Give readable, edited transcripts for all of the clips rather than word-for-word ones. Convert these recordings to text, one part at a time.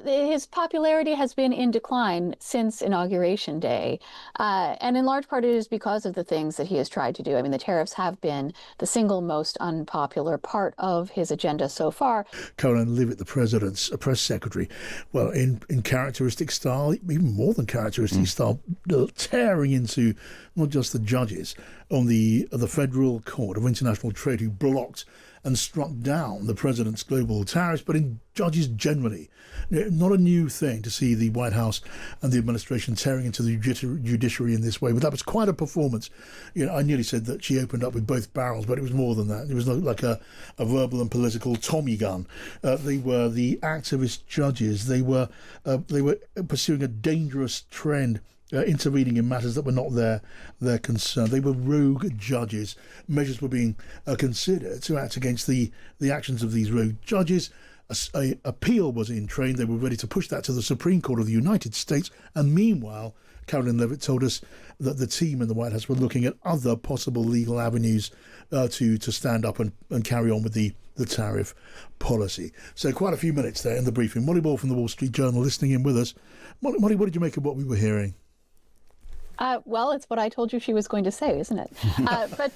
his popularity has been in decline since Inauguration Day. And in large part, it is because of the things that he has tried to do. I mean, the tariffs have been the single most unpopular part of his agenda so far. Caroline Leavitt, the president's press secretary, well, in characteristic style, even more than characteristic style, tearing into not just the judges on the Federal Court of International Trade who blocked and struck down the president's global tariffs, but in judges generally. Not a new thing to see the White House and the administration tearing into the judiciary in this way, but that was quite a performance. I nearly said that she opened up with both barrels, but it was more than that. It was like a verbal and political Tommy gun. They were the activist judges. They were pursuing a dangerous trend, intervening in matters that were not their concern. They were rogue judges. Measures were being considered to act against the actions of these rogue judges. A appeal was in train. They were ready to push that to the Supreme Court of the United States. And meanwhile, Caroline Leavitt told us that the team in the White House were looking at other possible legal avenues to stand up and carry on with the tariff policy. So quite a few minutes there in the briefing. Molly Ball from the Wall Street Journal listening in with us. Molly, what did you make of what we were hearing? Well, it's what I told you she was going to say, isn't it? But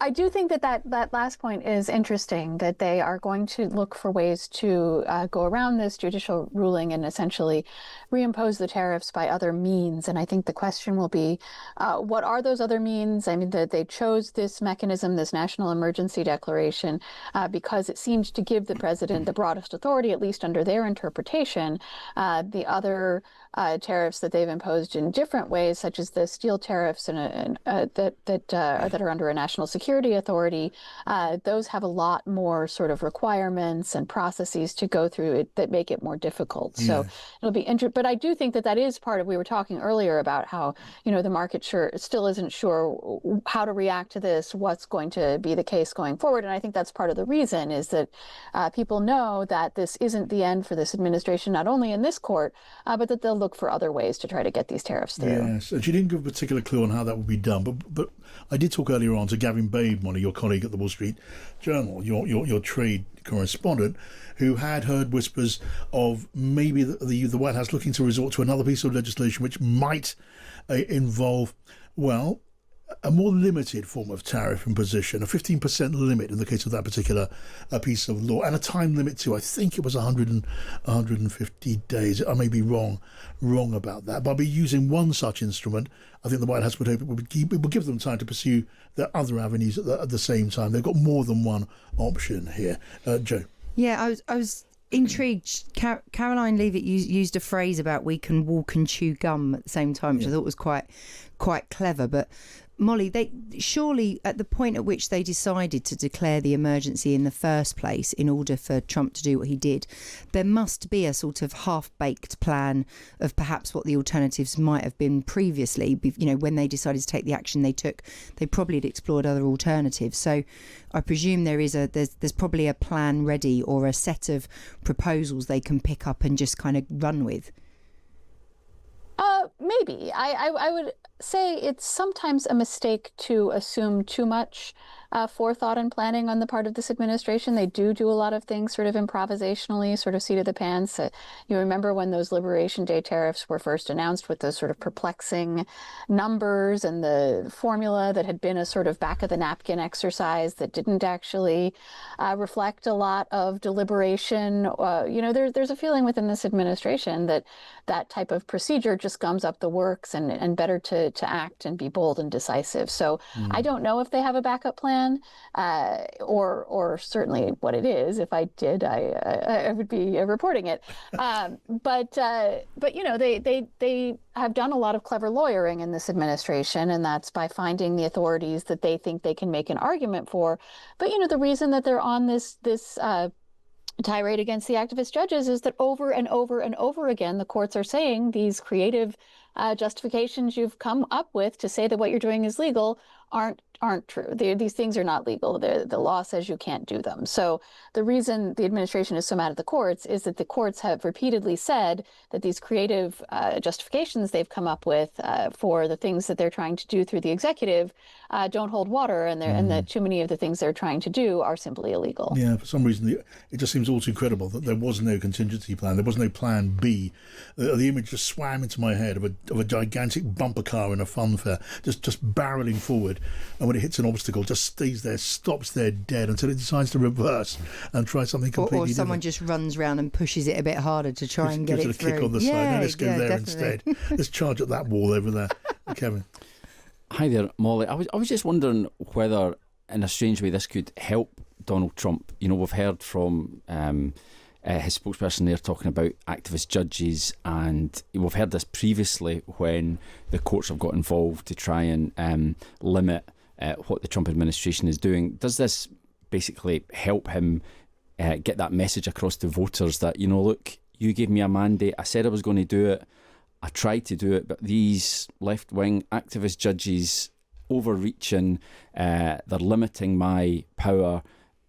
I do think that last point is interesting, that they are going to look for ways to go around this judicial ruling and essentially reimpose the tariffs by other means. And I think the question will be, what are those other means? I mean, they chose this mechanism, this national emergency declaration, because it seemed to give the president the broadest authority, at least under their interpretation. The other tariffs that they've imposed in different ways, such as the steel tariffs that are under a national security authority, those have a lot more sort of requirements and processes to go through it that make it more difficult. So it'll be interesting. But I do think that is part of, we were talking earlier about how, the market still isn't sure how to react to this, what's going to be the case going forward. And I think that's part of the reason, is that people know that this isn't the end for this administration, not only in this court, but that they'll look for other ways to try to get these tariffs through. Yes, and she didn't give a particular clue on how that would be done. But I did talk earlier on to Gavin Babe, one of your colleague at the Wall Street Journal, your trade correspondent, who had heard whispers of maybe the White House looking to resort to another piece of legislation which might involve, well, a more limited form of tariff imposition, a 15% limit in the case of that particular piece of law, and a time limit too. I think it was 150 days. I may be wrong about that. But by using one such instrument, I think the White House would hope it would give them time to pursue their other avenues at the same time. They've got more than one option here. Joe. Yeah, I was intrigued. Caroline Leavitt used a phrase about we can walk and chew gum at the same time, which I thought was quite clever. But Molly, they surely, at the point at which they decided to declare the emergency in the first place in order for Trump to do what he did, there must be a sort of half-baked plan of perhaps what the alternatives might have been previously. When they decided to take the action they took, they probably had explored other alternatives. So I presume there's probably a plan ready, or a set of proposals they can pick up and just kind of run with. Maybe. I would say it's sometimes a mistake to assume too much forethought and planning on the part of this administration. They do a lot of things sort of improvisationally, sort of seat of the pants. You remember when those Liberation Day tariffs were first announced, with those sort of perplexing numbers and the formula that had been a sort of back of the napkin exercise that didn't actually reflect a lot of deliberation. There's a feeling within this administration that type of procedure just gums up the works, and better to act and be bold and decisive. So I don't know if they have a backup plan, or certainly what it is. If I did, I would be reporting it. But they have done a lot of clever lawyering in this administration, and that's by finding the authorities that they think they can make an argument for. But the reason that they're on this tirade against the activist judges is that over and over and over again, the courts are saying these creative justifications you've come up with to say that what you're doing is legal aren't aren't true. These things are not legal. The law says you can't do them. So the reason the administration is so mad at the courts is that the courts have repeatedly said that these creative justifications they've come up with for the things that they're trying to do through the executive don't hold water, and that too many of the things they're trying to do are simply illegal. Yeah, for some reason, it just seems all too credible that there was no contingency plan. There was no plan B. The image just swam into my head of a gigantic bumper car in a fun fair, just barreling forward, and when it hits an obstacle, just stays there, stops there dead until it decides to reverse and try something completely or someone different. just runs round and pushes it a bit harder to try and get it through. Gives it a kick on the side. No, let's go there definitely. instead. Let's charge at that wall over there. Kevin. Hi there, Molly. I was just wondering whether, in a strange way, this could help Donald Trump. You know, we've heard from his spokesperson there talking about activist judges, and we've heard this previously when the courts have got involved to try and limit what the Trump administration is doing. Does this basically help him get that message across to voters that, you know, look, you gave me a mandate, I said I was going to do it, I tried to do it, but these left-wing activist judges overreaching, they're limiting my power,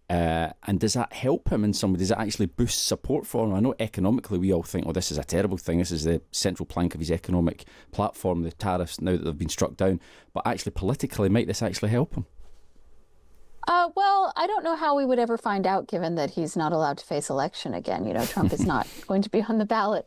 and does that help him in some way? Does it actually boost support for him? I know economically we all think, oh, this is a terrible thing, this is the central plank of his economic platform, the tariffs now that they've been struck down, but actually politically, might this actually help him? Well, I don't know how we would ever find out, given that he's not allowed to face election again. You know, Trump is not going to be on the ballot.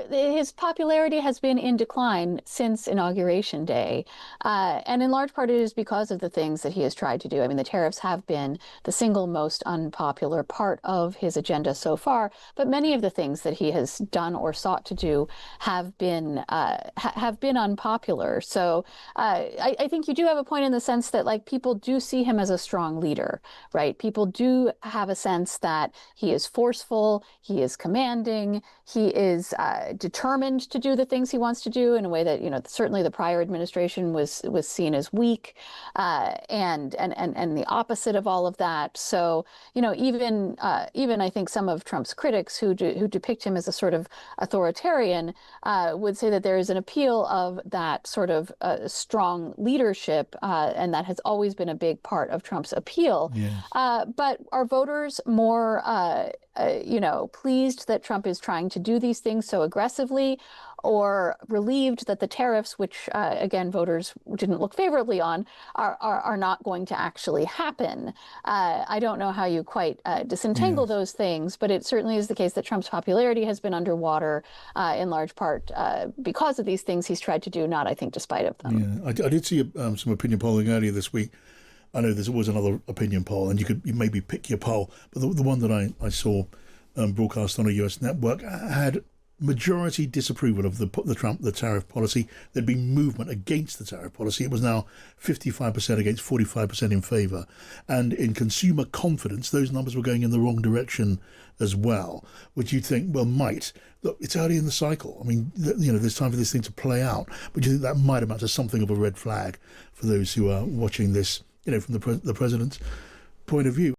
His popularity has been in decline since Inauguration Day. And in large part, it is because of the things that he has tried to do. I mean, the tariffs have been the single most unpopular part of his agenda so far. But many of the things that he has done or sought to do have been unpopular. So I think you do have a point in the sense that, like, people do see him as a strong leader, right? People do have a sense that he is forceful, he is commanding, he is determined to do the things he wants to do in a way that, you know, certainly the prior administration was seen as weak, and the opposite of all of that. So, you know, even I think some of Trump's critics who depict him as a sort of authoritarian would say that there is an appeal of that sort of strong leadership, and that has always been a big part of Trump's appeal. Yes. But are voters more, pleased that Trump is trying to do these things so aggressively, or relieved that the tariffs, which again voters didn't look favorably on, are not going to actually happen? I don't know how you quite disentangle those things, but it certainly is the case that Trump's popularity has been underwater in large part because of these things he's tried to do, not, I think, despite of them. Yeah, I did see some opinion polling earlier this week. I know there's always another opinion poll, and you maybe pick your poll, but the one that I saw broadcast on a US network had majority disapproval of the tariff policy. There'd been movement against the tariff policy. It was now 55% against 45% in favour. And in consumer confidence, those numbers were going in the wrong direction as well, which you'd think, well, might. Look, it's early in the cycle. I mean, there's time for this thing to play out. But do you think that might amount to something of a red flag for those who are watching this, from the president's point of view?